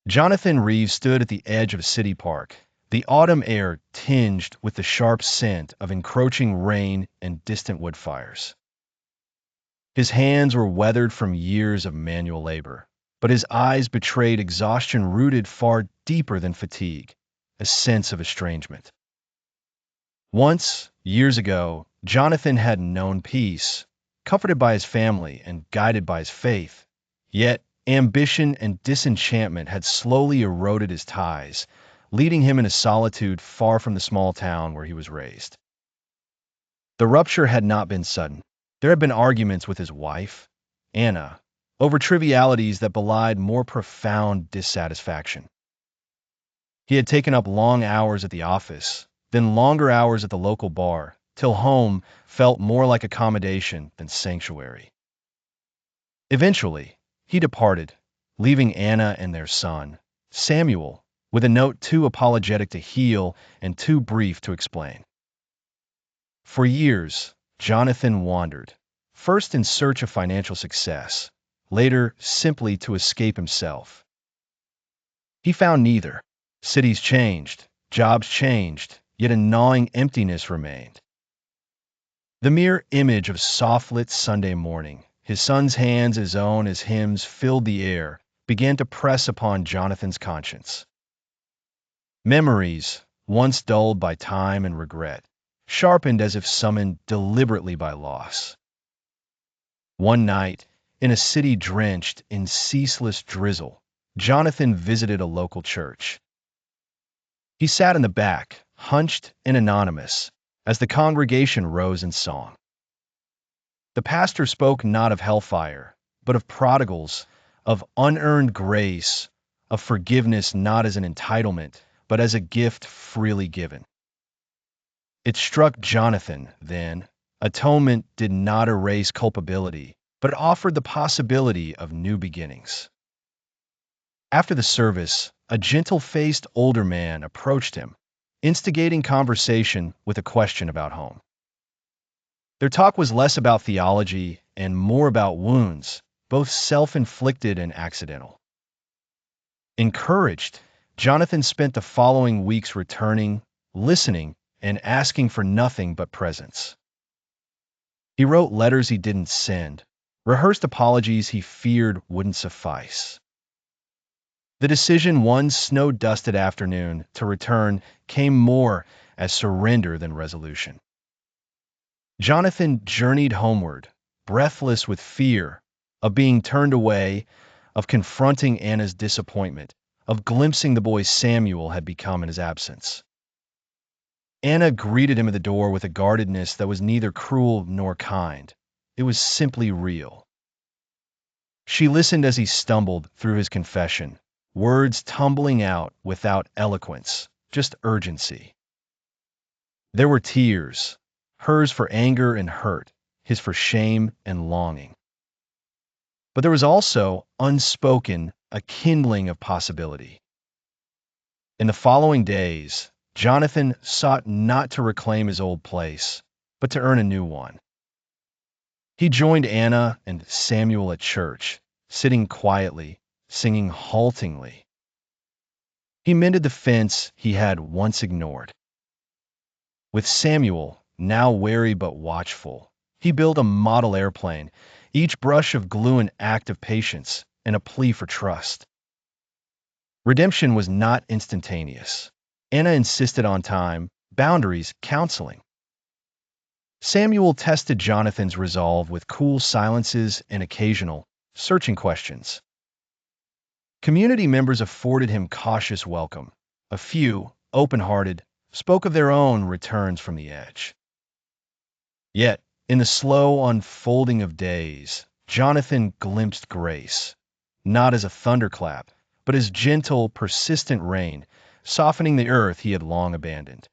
Jonathan Reeves stood at the edge of a city park, the autumn air tinged with the sharp scent of encroaching rain and distant wood fires. His hands were weathered from years of manual labor, but his eyes betrayed exhaustion rooted far deeper than fatigue, a sense of estrangement. Once, years ago, Jonathan had known peace, comforted by his family and guided by his faith. Yet, ambition and disenchantment had slowly eroded his ties, leading him into solitude far from the small town where he was raised. The rupture had not been sudden. There had been arguments with his wife, Anna, over trivialities that belied more profound dissatisfaction. He had taken up long hours at the office, then longer hours at the local bar, till home felt more like accommodation than sanctuary. Eventually, he departed, leaving Anna and their son, Samuel, with a note too apologetic to heal and too brief to explain. For years, Jonathan wandered, first in search of financial success, later simply to escape himself. He found neither. Cities changed, jobs changed, yet a gnawing emptiness remained. The mere image of soft-lit Sunday morning, his son's hands his own as hymns filled the air, began to press upon Jonathan's conscience. Memories, once dulled by time and regret, sharpened as if summoned deliberately by loss. One night, in a city drenched in ceaseless drizzle, Jonathan visited a local church. He sat in the back, hunched and anonymous, as the congregation rose in song. The pastor spoke not of hellfire, but of prodigals, of unearned grace, of forgiveness not as an entitlement, but as a gift freely given. It struck Jonathan, then, atonement did not erase culpability, but it offered the possibility of new beginnings. After the service, a gentle-faced older man approached him, instigating conversation with a question about home. Their talk was less about theology and more about wounds, both self-inflicted and accidental. Encouraged, Jonathan spent the following weeks returning, listening, and asking for nothing but presence. He wrote letters he didn't send, rehearsed apologies he feared wouldn't suffice. The decision one snow-dusted afternoon to return came more as surrender than resolution. Jonathan journeyed homeward, breathless with fear of being turned away, of confronting Anna's disappointment, of glimpsing the boy Samuel had become in his absence. Anna greeted him at the door with a guardedness that was neither cruel nor kind. It was simply real. She listened as he stumbled through his confession, words tumbling out without eloquence, just urgency. There were tears, hers for anger and hurt, his for shame and longing. But there was also, unspoken, a kindling of possibility. In the following days, Jonathan sought not to reclaim his old place, but to earn a new one. He joined Anna and Samuel at church, sitting quietly, singing haltingly. He mended the fence he had once ignored. With Samuel, now wary but watchful, he built a model airplane, each brush of glue an act of patience and a plea for trust. Redemption was not instantaneous. Anna insisted on time, boundaries, counseling. Samuel tested Jonathan's resolve with cool silences and occasional, searching questions. Community members afforded him cautious welcome. A few, open-hearted, spoke of their own returns from the edge. Yet, in the slow unfolding of days, Jonathan glimpsed grace, not as a thunderclap, but as gentle, persistent rain, softening the earth he had long abandoned.